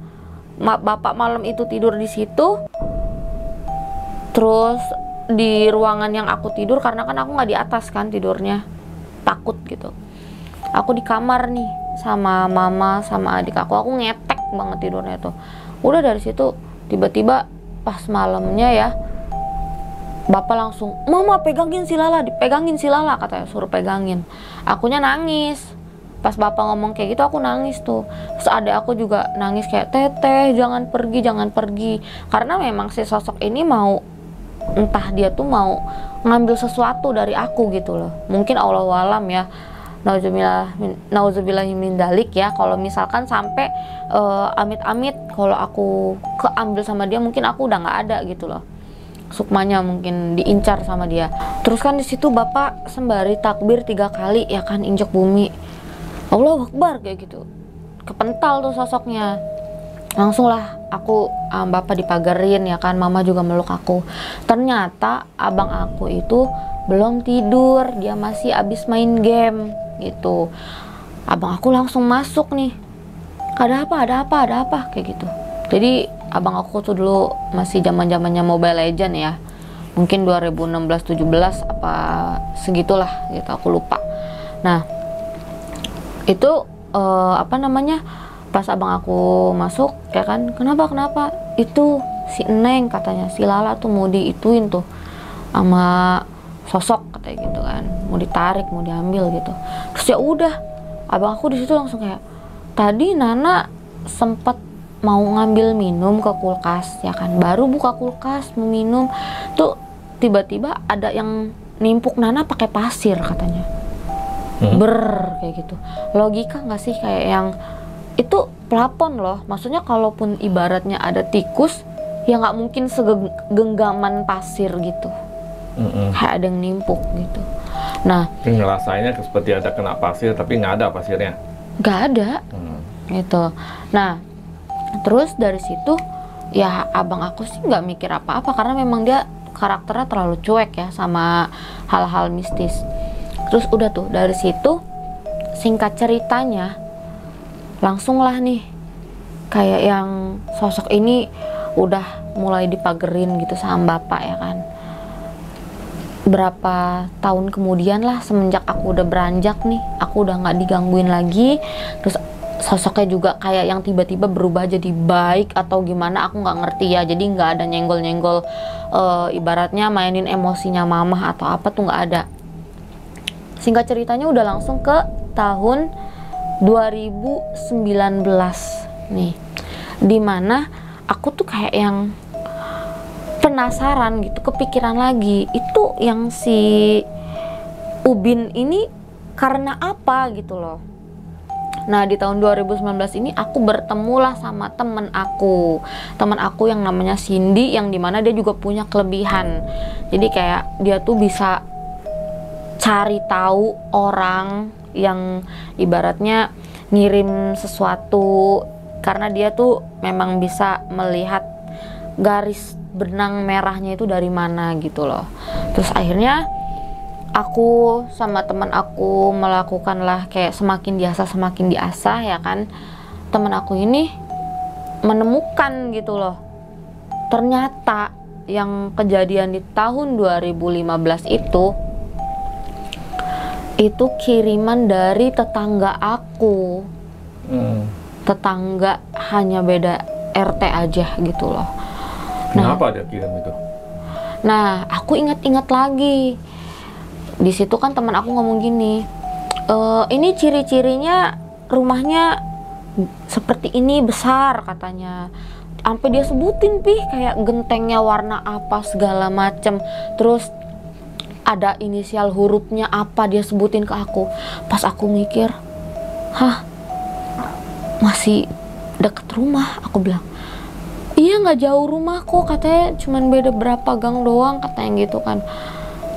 bapak malam itu tidur di situ. Terus di ruangan yang aku tidur, karena kan aku nggak di atas kan tidurnya, takut gitu. Aku di kamar nih sama mama sama adik aku ngetek banget tidurnya tuh. Udah dari situ tiba-tiba pas malamnya ya, bapak langsung, mama pegangin si Lala, dipegangin si Lala katanya, suruh pegangin. Akunya nangis. Pas bapak ngomong kayak gitu aku nangis tuh. Terus adek aku juga nangis kayak, teteh jangan pergi, jangan pergi. Karena memang si sosok ini mau, entah dia tuh mau ngambil sesuatu dari aku gitu loh. Mungkin Allahualam ya, nauzubillah min dalik ya. Kalau misalkan sampai amit-amit kalau aku keambil sama dia, mungkin aku udah nggak ada gitu loh. Sukmanya mungkin diincar sama dia. Terus kan di situ bapak sembari takbir 3 kali ya kan, injek bumi, Allahu Akbar kayak gitu. Kepental tuh sosoknya. Langsung lah aku bapak dipagerin ya kan, mama juga meluk aku. Ternyata abang aku itu belum tidur, dia masih abis main game gitu. Abang aku langsung masuk nih, ada apa kayak gitu. Jadi abang aku tuh dulu masih zamannya Mobile Legend ya, mungkin 2016-17 apa segitulah gitu, aku lupa. Nah itu pas abang aku masuk ya kan, kenapa itu si Neng katanya, si Lala tuh mau diituin tuh sama sosok katanya gitu kan, mau ditarik, mau diambil gitu. Terus ya udah, abang aku di situ langsung kayak, tadi Nana sempet mau ngambil minum ke kulkas ya kan, baru buka kulkas mau minum tuh tiba-tiba ada yang nimpuk Nana pakai pasir katanya. Kayak gitu. Logika nggak sih kayak yang itu plafon loh, maksudnya kalaupun ibaratnya ada tikus ya nggak mungkin segenggaman pasir gitu. Kayak ada yang nimpuk gitu. Nah, ngerasainnya seperti ada kena pasir tapi nggak ada pasirnya. Nggak ada. Gitu. Nah, terus dari situ ya abang aku sih nggak mikir apa-apa karena memang dia karakternya terlalu cuek ya sama hal-hal mistis. Terus udah tuh dari situ, singkat ceritanya langsung lah nih kayak yang sosok ini udah mulai dipagerin gitu sama bapak ya kan. Berapa tahun kemudian lah, semenjak aku udah beranjak nih, aku udah nggak digangguin lagi. Terus sosoknya juga kayak yang tiba-tiba berubah jadi baik atau gimana, aku nggak ngerti ya. Jadi nggak ada nyenggol-nyenggol ibaratnya mainin emosinya mama atau apa tuh, nggak ada. Singkat ceritanya udah langsung ke tahun 2019 nih, dimana aku tuh kayak yang penasaran gitu, kepikiran lagi itu yang si Ubin ini karena apa gitu loh. Nah di tahun 2019 ini aku bertemulah sama temen aku yang namanya Cindy, yang dimana dia juga punya kelebihan. Jadi kayak dia tuh bisa cari tahu orang yang ibaratnya ngirim sesuatu, karena dia tuh memang bisa melihat garis benang merahnya itu dari mana gitu loh. Terus akhirnya aku sama teman aku melakukanlah kayak semakin diasah ya kan. Teman aku ini menemukan gitu loh, ternyata yang kejadian di tahun 2015 itu kiriman dari tetangga aku. Tetangga hanya beda RT aja gitu loh. Kenapa dia kirim itu? Nah, aku ingat-ingat lagi. Di situ kan teman aku ngomong gini, ini ciri-cirinya rumahnya seperti ini, besar katanya. Sampai dia sebutin kayak gentengnya warna apa segala macem. Terus ada inisial hurufnya apa, dia sebutin ke aku. Pas aku mikir, masih deket rumah, aku bilang. Iya nggak jauh rumah kok, katanya cuman beda berapa gang doang katanya gitu kan.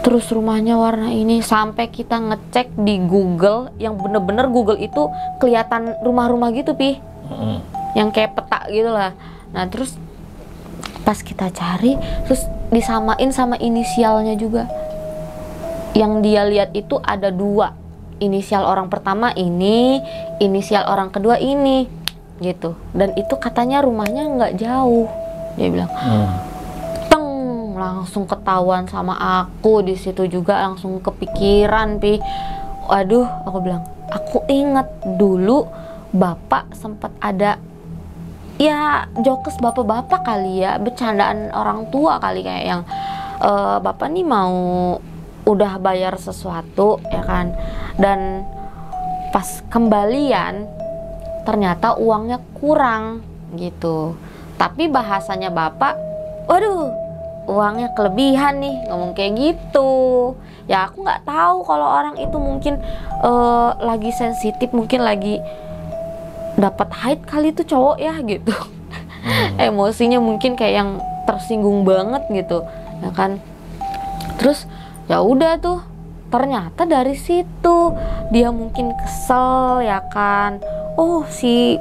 Terus rumahnya warna ini, sampai kita ngecek di Google, yang bener-bener Google itu kelihatan rumah-rumah gitu yang kayak peta gitu lah. Nah terus Pas kita cari, terus disamain sama inisialnya juga. Yang dia lihat itu ada 2, inisial orang pertama ini, inisial orang kedua ini, gitu. Dan itu katanya rumahnya nggak jauh, dia bilang. Teng, langsung ketahuan sama aku di situ juga, langsung kepikiran, Pi. Waduh, aku bilang, aku inget dulu bapak sempat ada, ya jokes bapak-bapak kali ya, bercandaan orang tua kali, kayak yang bapak nih mau udah bayar sesuatu ya kan, dan pas kembalian ternyata uangnya kurang gitu. Tapi bahasanya bapak, waduh uangnya kelebihan nih, ngomong kayak gitu. Ya aku nggak tahu kalau orang itu mungkin lagi sensitif, mungkin lagi dapat haid kali itu cowok ya gitu. Emosinya mungkin kayak yang tersinggung banget gitu ya kan. Terus ya udah tuh, ternyata dari situ dia mungkin kesel ya kan. Oh si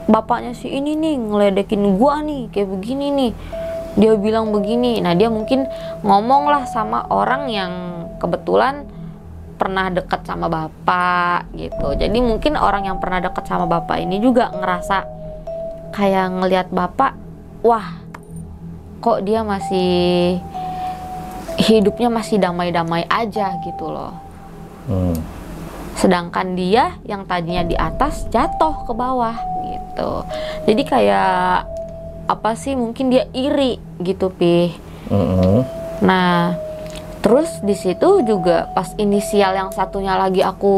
bapaknya si ini nih ngeledekin gua nih kayak begini nih, dia bilang begini. Nah dia mungkin ngomong lah sama orang yang kebetulan pernah dekat sama bapak gitu. Jadi mungkin orang yang pernah dekat sama bapak ini juga ngerasa kayak ngelihat bapak, wah kok dia masih hidupnya masih damai-damai aja gitu loh. Sedangkan dia yang tadinya di atas jatuh ke bawah gitu. Jadi kayak apa sih, mungkin dia iri gitu, Pi. Nah terus di situ juga pas inisial yang satunya lagi aku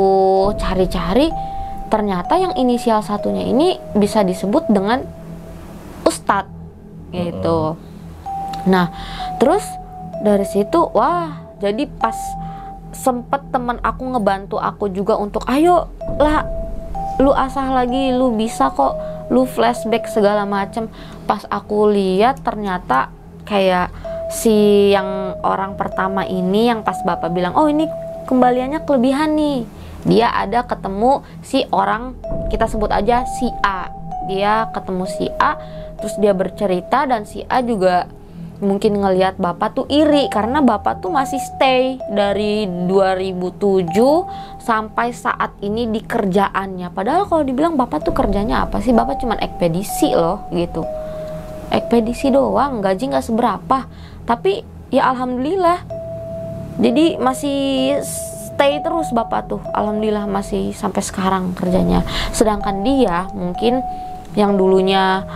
cari-cari, ternyata yang inisial satunya ini bisa disebut dengan Ustadz gitu. Nah terus dari situ, wah jadi pas sempet temen aku ngebantu aku juga untuk, ayo lah lu asah lagi, lu bisa kok, lu flashback segala macem. Pas aku lihat ternyata kayak si yang orang pertama ini yang pas bapak bilang, oh ini kembaliannya kelebihan nih, dia ada ketemu si orang, kita sebut aja si A. Dia ketemu si A, terus dia bercerita, dan si A juga mungkin ngelihat bapak tuh iri karena bapak tuh masih stay dari 2007 sampai saat ini di kerjaannya. Padahal kalau dibilang bapak tuh kerjanya apa sih, bapak cuman ekspedisi loh gitu, ekspedisi doang, gaji nggak seberapa, tapi ya alhamdulillah jadi masih stay terus bapak tuh, alhamdulillah masih sampai sekarang kerjanya. Sedangkan dia mungkin yang dulunya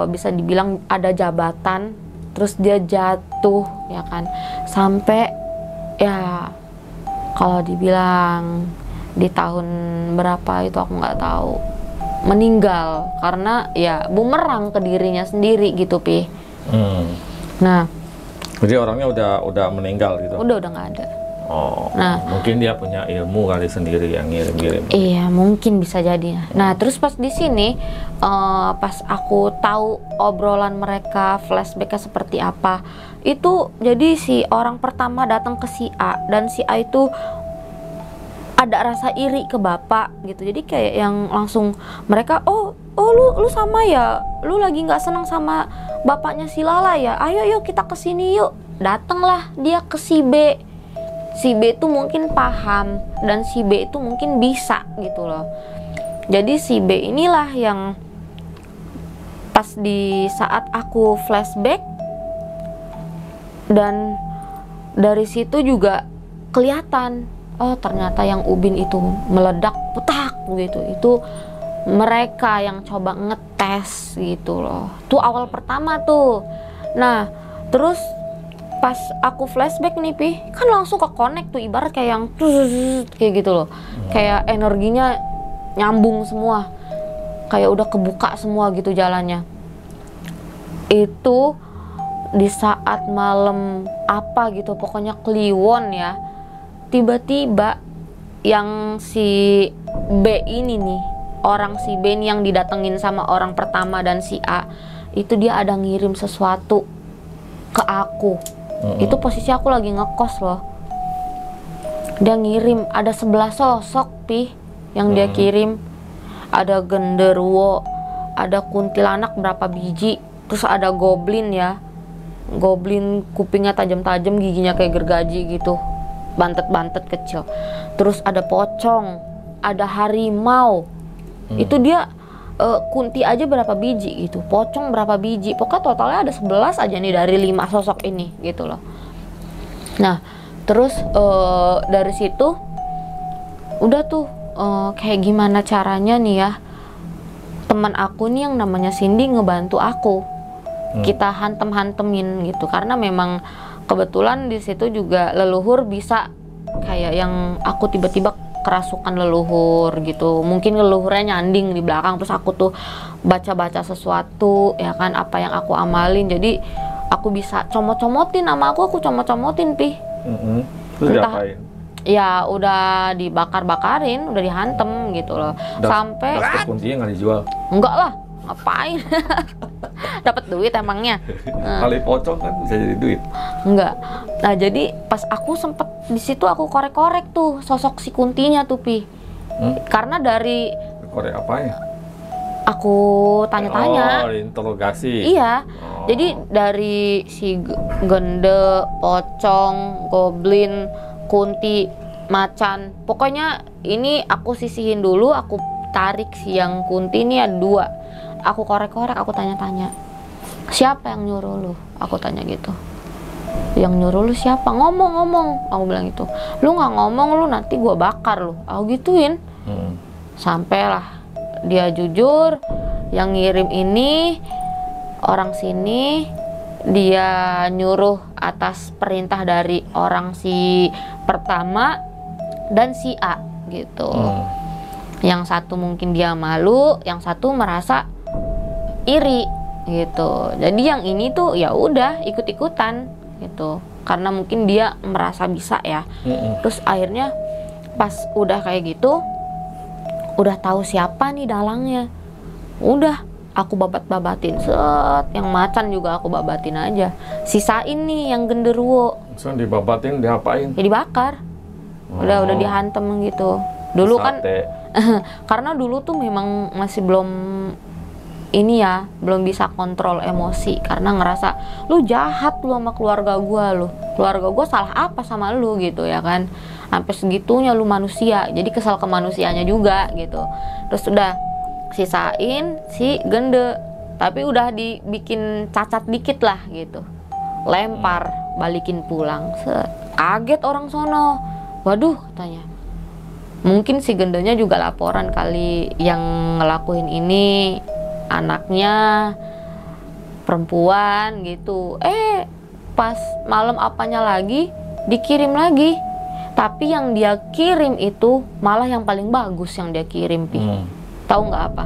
bisa dibilang ada jabatan, terus dia jatuh ya kan, sampai ya kalau dibilang di tahun berapa itu aku nggak tahu, meninggal karena ya bumerang ke dirinya sendiri gitu, Pi. Nah jadi orangnya udah meninggal gitu, udah nggak ada. Oh, nah mungkin dia punya ilmu kali sendiri yang ngirim-ngirim. Iya mungkin bisa jadi. Nah terus pas di sini pas aku tahu obrolan mereka, flashbacknya seperti apa, itu jadi si orang pertama datang ke si A, dan si A itu ada rasa iri ke bapak gitu. Jadi kayak yang langsung mereka, oh lu sama ya, lu lagi nggak senang sama bapaknya si Lala ya, ayo yuk kita kesini yuk. Datanglah dia ke si B. Si B itu mungkin paham, dan si B itu mungkin bisa gitu loh. Jadi si B inilah yang pas di saat aku flashback, dan dari situ juga kelihatan, oh ternyata yang Ubin itu meledak putak gitu, itu mereka yang coba ngetes gitu loh. Tuh awal pertama tuh. Nah terus pas aku flashback nih, Pi, kan langsung ke connect tuh, ibarat kayak yang kayak gitu loh, kayak energinya nyambung semua, kayak udah kebuka semua gitu jalannya. Itu di saat malam apa gitu, pokoknya kliwon ya, tiba-tiba yang si B ini nih, orang si B ini yang didatengin sama orang pertama dan si A, itu dia ada ngirim sesuatu ke aku. Itu posisi aku lagi ngekos loh. Dia ngirim ada 11 sosok, Pi, yang dia kirim. Ada genderuwo, ada kuntilanak berapa biji, terus ada goblin ya, goblin kupingnya tajam-tajam, giginya kayak gergaji gitu, bantet-bantet kecil. Terus ada pocong, ada harimau. Itu dia kunti aja berapa biji gitu, pocong berapa biji, pokoknya totalnya ada 11 aja nih dari 5 sosok ini gitu loh. Nah terus dari situ udah tuh kayak gimana caranya nih ya, teman aku nih yang namanya Cindy ngebantu aku. Kita hantem-hantemin gitu, karena memang kebetulan di situ juga leluhur bisa kayak yang aku tiba-tiba kerasukan leluhur gitu, mungkin leluhurnya nyanding di belakang, terus aku tuh baca-baca sesuatu ya kan, apa yang aku amalin, jadi aku bisa comot-comotin nama aku comot-comotin Pi. Terus Entah, diapain? ya udah dibakar-bakarin, udah dihantem gitu loh. Sampai daftar kuncinya nggak dijual? enggak lah, ngapain? Dapat duit emangnya? Kali pocong kan bisa jadi duit. Enggak. Nah jadi pas aku sempet di situ aku korek-korek tuh sosok si kuntinya tuh Pi. Karena dari Korek apanya? aku tanya-tanya. Oh, interogasi. Iya. Jadi dari si gende, pocong, goblin, kunti, macan, pokoknya ini aku sisihin dulu, aku tarik si yang kunti ini ada 2. Aku korek-korek, aku tanya-tanya, siapa yang nyuruh lu? Aku tanya gitu. Yang nyuruh lu siapa? Ngomong-ngomong, aku bilang gitu. Lu nggak ngomong, lu nanti gua bakar lu, aku gituin. Sampailah dia jujur, yang ngirim ini orang sini, dia nyuruh atas perintah dari orang si pertama dan si A gitu. Yang satu mungkin dia malu, yang satu merasa iri gitu. Jadi yang ini tuh ya udah ikut-ikutan gitu, karena mungkin dia merasa bisa ya. Terus akhirnya pas udah kayak gitu, udah tahu siapa nih dalangnya, udah aku babat-babatin, set, yang macan juga aku babatin aja. Sisain nih yang genderuwo. So dibabatin, diapain? Ya dibakar. Udah dihantem gitu. Dulu kan karena dulu tuh memang masih belum ini ya, belum bisa kontrol emosi, karena ngerasa lu jahat lu sama keluarga gua, keluarga gua salah apa sama lu gitu ya kan, sampai segitunya lu manusia, jadi kesal ke manusianya juga gitu. Terus udah sisain si gende, tapi udah dibikin cacat dikit lah gitu, lempar, balikin pulang. Kaget orang sono, waduh katanya, mungkin si gendenya juga laporan kali yang ngelakuin ini anaknya perempuan gitu. Pas malam apanya lagi dikirim lagi, tapi yang dia kirim itu malah yang paling bagus yang dia kirim Pi. Tahu nggak apa?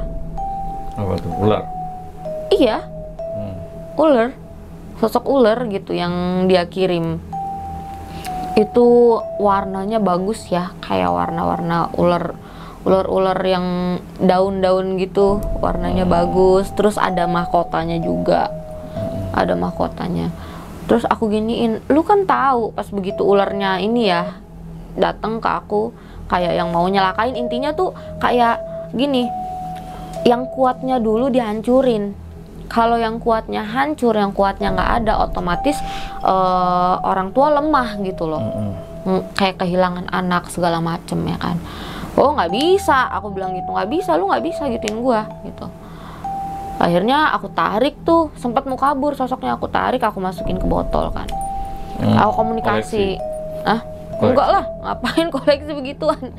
Apa tuh? Ular? Iya, ular, sosok ular gitu yang dia kirim. Itu warnanya bagus ya, kayak warna-warna ular yang daun-daun gitu, warnanya bagus. Terus ada mahkotanya juga, ada mahkotanya. Terus aku giniin, lu kan tahu pas begitu ularnya ini ya datang ke aku kayak yang mau nyelakain, intinya tuh kayak gini, yang kuatnya dulu dihancurin. Kalau yang kuatnya hancur, yang kuatnya nggak ada, otomatis orang tua lemah gitu loh. Kayak kehilangan anak segala macem ya kan. Oh nggak bisa, aku bilang gitu, nggak bisa, lu nggak bisa gituin gua gitu. Akhirnya aku tarik tuh, sempat mau kabur sosoknya, aku tarik, aku masukin ke botol kan. Aku komunikasi. Enggak lah, ngapain koleksi begituan.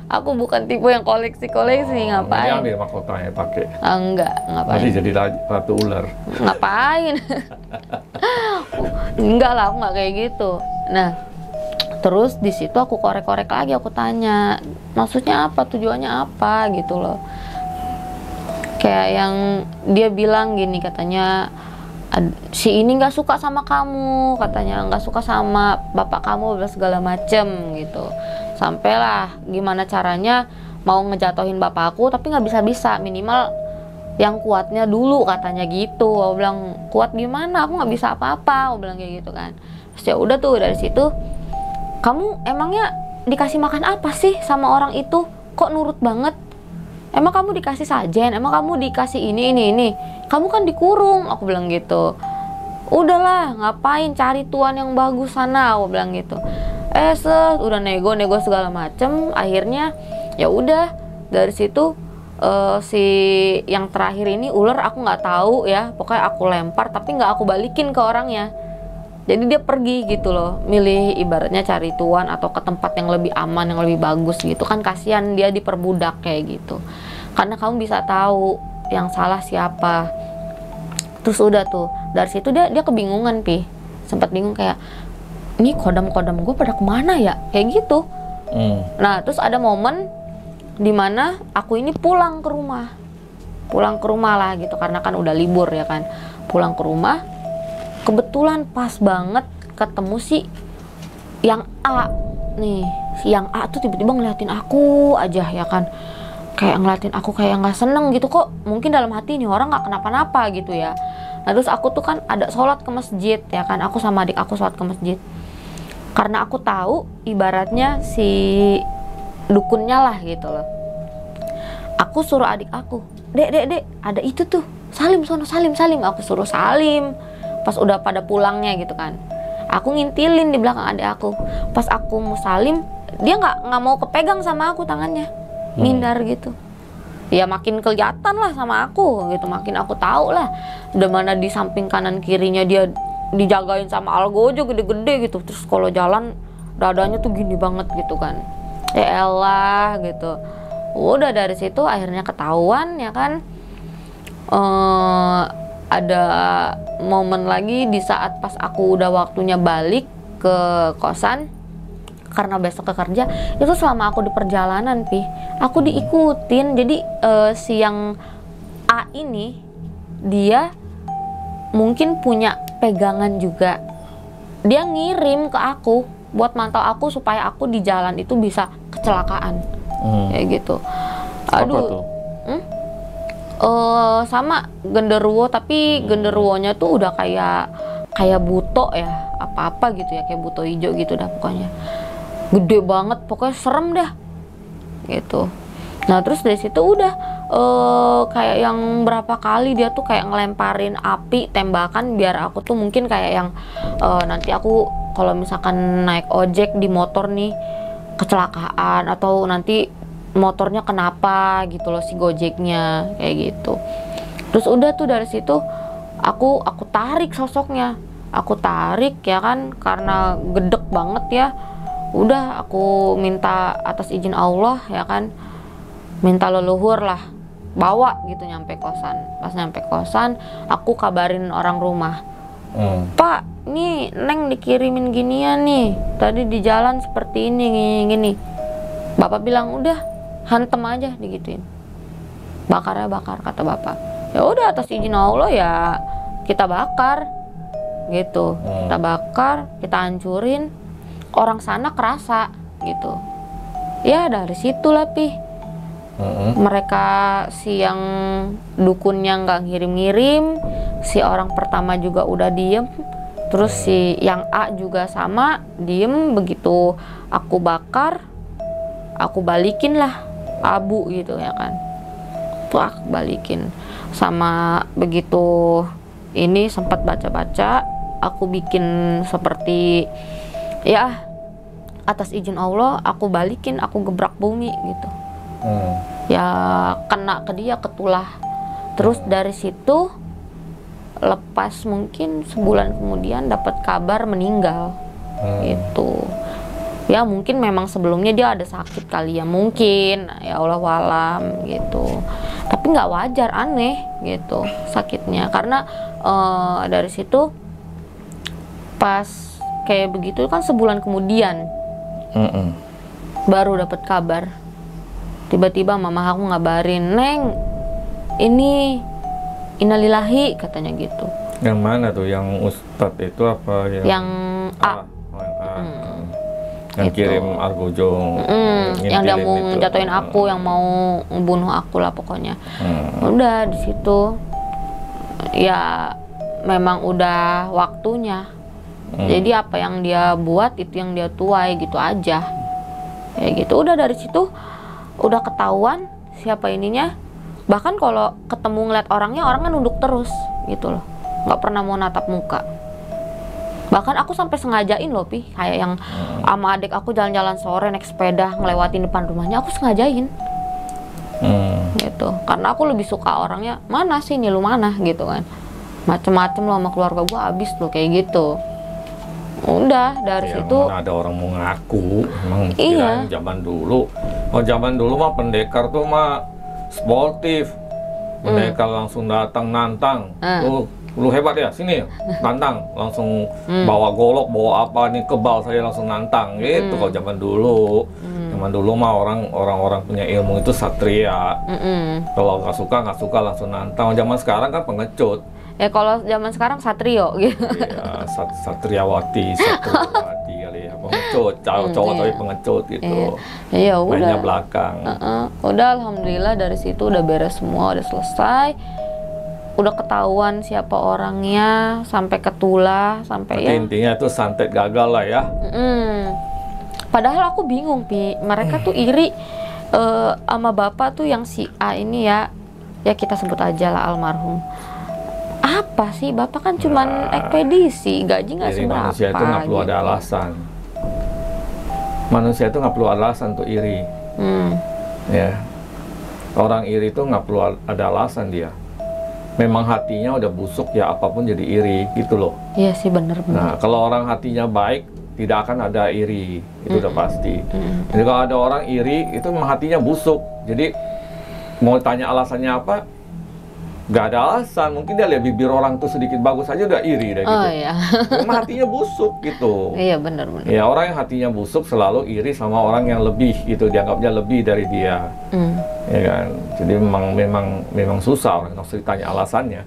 Aku bukan tipe yang koleksi-koleksi, ngapain. Ini ambil mahkotanya pakai. Enggak, ngapain. Nanti jadi ratu ular. Ngapain. Enggak lah, aku nggak kayak gitu. Nah, terus di situ aku korek-korek lagi, aku tanya, maksudnya apa, tujuannya apa gitu loh. Kayak yang dia bilang gini, katanya si ini nggak suka sama kamu, katanya nggak suka sama bapak kamu, segala macem gitu. Sampailah gimana caranya mau ngejatohin bapakku, tapi nggak bisa-bisa, minimal yang kuatnya dulu katanya gitu. Aku bilang, kuat gimana, aku nggak bisa apa-apa, aku bilang kayak gitu kan. Terus ya udah tuh dari situ, kamu emangnya dikasih makan apa sih sama orang itu, kok nurut banget? emang kamu dikasih sajen, emang kamu dikasih ini, kamu kan dikurung, aku bilang gitu. Udahlah, ngapain cari tuan yang bagus sana, aku bilang gitu. Udah nego segala macem, akhirnya ya udah dari situ si yang terakhir ini ular aku nggak tahu ya, pokoknya aku lempar tapi nggak aku balikin ke orangnya. Jadi dia pergi gitu loh, milih ibaratnya cari tuan atau ke tempat yang lebih aman, yang lebih bagus gitu kan, kasihan dia diperbudak kayak gitu. Karena kamu bisa tahu yang salah siapa. Terus udah tuh, dari situ dia kebingungan, Pi. Sempat bingung kayak, ini kodam-kodam gue pada kemana ya? Kayak gitu. Nah, terus ada momen dimana aku ini pulang ke rumah lah gitu, karena kan udah libur ya kan. Pulang ke rumah, kebetulan pas banget ketemu si yang A nih. Si yang A tuh tiba-tiba ngeliatin aku aja ya kan, kayak ngeliatin aku kayak nggak seneng gitu, kok mungkin dalam hati nih orang nggak kenapa-napa gitu ya. Nah terus aku tuh kan ada sholat ke masjid ya kan, aku sama adik aku sholat ke masjid. Karena aku tahu ibaratnya si dukunnya lah gitu loh. Aku suruh adik aku, dek, ada itu tuh, salim sono, salim. Aku suruh salim. Pas udah pada pulangnya gitu kan, aku ngintilin di belakang adik aku. Pas aku mau salim, dia nggak mau kepegang sama aku tangannya, ngindar gitu. Ya makin kelihatan lah sama aku gitu, makin aku tahu lah udah mana di samping kanan kirinya dia dijagain sama algojo gede-gede gitu. Terus kalau jalan dadanya tuh gini banget gitu kan, ya elah gitu. Udah dari situ akhirnya ketahuan ya kan. Ada momen lagi di saat pas aku udah waktunya balik ke kosan karena besok ke kerja. Itu selama aku di perjalanan, Pi, aku diikutin. Jadi si yang A ini dia mungkin punya pegangan juga, dia ngirim ke aku buat mantau aku supaya aku di jalan itu bisa kecelakaan. Kayak gitu. Aduh. Apa tuh? Sama genderuwo, tapi genderuwonya tuh udah kayak buto ya, apa gitu ya, kayak buto hijau gitu dah pokoknya. Gede banget, pokoknya serem dah gitu. Nah terus dari situ udah kayak yang berapa kali dia tuh kayak ngelemparin api tembakan biar aku tuh mungkin kayak yang nanti aku kalau misalkan naik ojek di motor nih kecelakaan, atau nanti motornya kenapa gitu loh, si gojeknya kayak gitu. Terus udah tuh dari situ aku tarik sosoknya, aku tarik ya kan, karena gedek banget ya. Udah aku minta atas izin Allah ya kan, minta leluhur lah, bawa gitu nyampe kosan. Pas nyampe kosan aku kabarin orang rumah, Pak, nih Neng dikirimin ginian nih, tadi di jalan seperti ini gini. Bapak bilang udah hantem aja digituin, bakar kata bapak. Ya udah atas izin Allah ya kita bakar gitu. Kita bakar, kita hancurin. Orang sana kerasa gitu ya. Dari situ lah, Pi, mereka si yang dukunnya nggak ngirim-ngirim, si orang pertama juga udah diem, terus si yang A juga sama diem. Begitu aku bakar, aku balikin lah abu gitu ya kan, tuh aku balikin. Sama begitu ini sempat baca-baca, aku bikin seperti ya atas izin Allah aku balikin, aku gebrak bumi gitu. Ya kena ke dia, ketulah. Terus dari situ lepas mungkin sebulan kemudian dapat kabar meninggal gitu. Ya mungkin memang sebelumnya dia ada sakit kali ya, mungkin ya Allah walam gitu. Tapi nggak wajar, aneh gitu sakitnya. Karena dari situ pas kayak begitu kan sebulan kemudian baru dapat kabar. Tiba-tiba mama aku ngabarin, Neng ini innalillahi katanya gitu. Yang mana tuh? Yang Ustadz itu apa yang A? Yang gitu. Kirim argojo, yang dia mau jatuhin aku, yang mau membunuh aku lah pokoknya. Udah di situ ya memang udah waktunya. Jadi apa yang dia buat itu yang dia tuai gitu aja. Kayak gitu. Udah dari situ udah ketahuan siapa ininya. Bahkan kalau ketemu ngeliat orangnya nunduk terus gitu loh, nggak pernah mau natap muka. Bahkan aku sampai sengajain loh Pi, kayak yang sama adik aku jalan-jalan sore naik sepeda ngelewatin depan rumahnya, aku sengajain gitu, karena aku lebih suka orangnya mana sih nih, lu mana gitu kan, macem-macem lo sama keluarga gua abis lo kayak gitu. Udah dari situ mana ada orang mau ngaku, emang iya. Zaman dulu, zaman dulu mah pendekar tuh mah sportif, pendekar langsung datang nantang, lu hebat ya, sini nantang, langsung bawa golok, bawa apa nih, kebal saya langsung nantang gitu. Kalau zaman dulu, zaman dulu mah orang-orang punya ilmu itu satria. Kalau nggak suka langsung nantang. Zaman sekarang kan pengecut. Ya kalau zaman sekarang satrio gitu. Iya, satriawati kali ya, pengecut, cowok tapi pengecut gitu. Iya udah. Mainnya belakang. Udah alhamdulillah dari situ udah beres semua, udah selesai. Udah ketahuan siapa orangnya, sampai ketula, sampai ya. Intinya itu santet gagal lah ya. Padahal aku bingung Pi, mereka tuh iri sama bapak tuh yang si A ini ya kita sebut aja lah almarhum. Apa sih, bapak kan cuman ekspedisi, gaji nggak seberapa. Manusia itu nggak perlu ada alasan. Manusia itu nggak perlu alasan untuk iri. Ya, orang iri itu nggak perlu ada alasan dia. Memang hatinya udah busuk ya, apapun jadi iri gitu loh. Iya sih, bener. Nah, kalau orang hatinya baik, tidak akan ada iri, itu udah pasti. Jadi kalau ada orang iri, itu memang hatinya busuk. Jadi mau tanya alasannya apa, nggak ada alasan. Mungkin dia lihat bibir orang tuh sedikit bagus aja udah iri deh gitu. Oh iya. Memang hatinya busuk gitu. Iya bener. Ya, orang yang hatinya busuk selalu iri sama orang yang lebih gitu, dianggapnya lebih dari dia. Ya kan, jadi memang susah orang harus ditanya alasannya.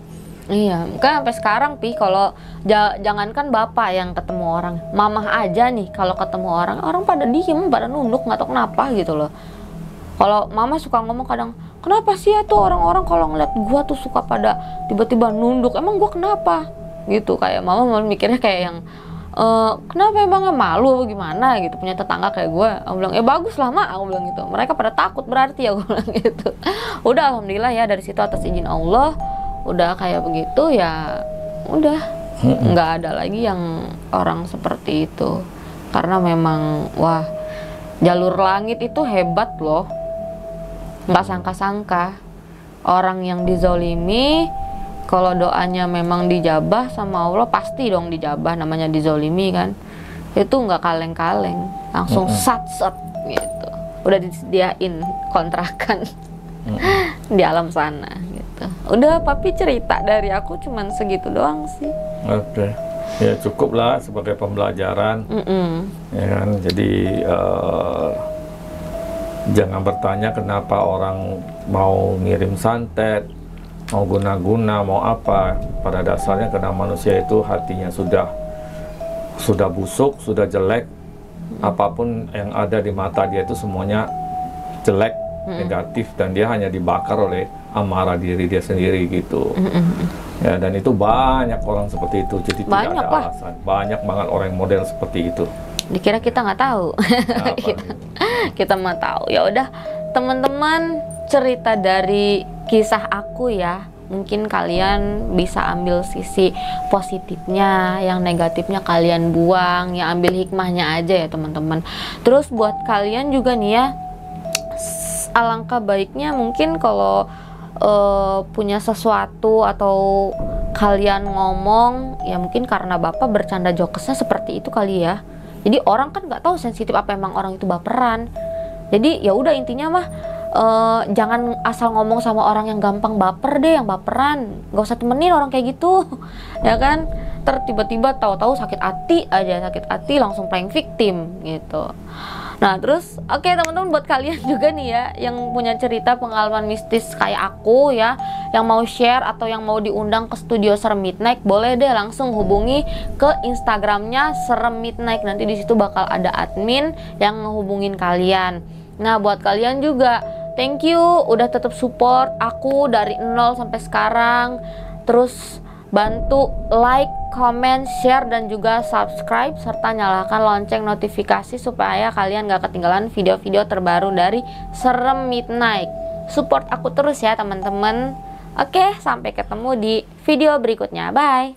Iya, kan sampai sekarang Pi, kalau jangankan bapak yang ketemu orang, mamah aja nih kalau ketemu orang pada diem, pada nunduk, nggak tahu kenapa gitu loh. Kalau mama suka ngomong kadang, kenapa sih ya tuh orang-orang kalau ngeliat gua tuh suka pada tiba-tiba nunduk, emang gua kenapa? Gitu, kayak mama mikirnya kayak yang kenapa emang malu gimana gitu, punya tetangga kayak gue. Aku bilang bagus lah mak, aku bilang gitu, mereka pada takut berarti ya, aku bilang gitu. Udah alhamdulillah ya dari situ atas izin Allah udah kayak begitu ya, udah nggak ada lagi yang orang seperti itu. Karena memang wah, jalur langit itu hebat loh, nggak sangka-sangka orang yang dizolimi kalau doanya memang dijabah sama Allah, pasti dong dijabah, namanya dizolimi kan. Itu nggak kaleng-kaleng, langsung sat-sat gitu. Udah disediain kontrakan di alam sana gitu. Udah papi cerita dari aku cuman segitu doang sih. Oke. Ya cukup lah sebagai pembelajaran. Ya kan, jadi jangan bertanya kenapa orang mau ngirim santet, mau guna-guna, mau apa. Pada dasarnya karena manusia itu hatinya sudah busuk, sudah jelek. Apapun yang ada di mata dia itu semuanya jelek, negatif, dan dia hanya dibakar oleh amarah diri dia sendiri gitu. Ya, dan itu banyak orang seperti itu, jadi banyak tidak ada alasan. Banyak banget orang yang model seperti itu. Dikira kita nggak tahu. kita mah tahu. Ya udah teman-teman, cerita dari kisah aku ya, mungkin kalian bisa ambil sisi positifnya, yang negatifnya kalian buang, yang ambil hikmahnya aja ya teman-teman. Terus buat kalian juga nih ya, alangkah baiknya mungkin kalau punya sesuatu atau kalian ngomong, ya mungkin karena bapak bercanda jokesnya seperti itu kali ya. Jadi orang kan nggak tahu sensitif apa emang orang itu baperan. Jadi ya udah intinya mah jangan asal ngomong sama orang yang gampang baper deh, yang baperan. Nggak usah temenin orang kayak gitu, ya kan? Tiba-tiba tahu-tahu sakit hati langsung playing victim gitu. Nah terus oke, teman-teman, buat kalian juga nih ya yang punya cerita pengalaman mistis kayak aku ya, yang mau share atau yang mau diundang ke studio Serem Midnight, boleh deh langsung hubungi ke Instagramnya Serem Midnight. Nanti di situ bakal ada admin yang ngehubungin kalian. Nah buat kalian juga thank you udah tetap support aku dari nol sampai sekarang. Terus bantu like, comment, share, dan juga subscribe, serta nyalakan lonceng notifikasi supaya kalian gak ketinggalan video-video terbaru dari Serem Midnight. support aku terus ya teman-teman. Oke, sampai ketemu di video berikutnya. Bye.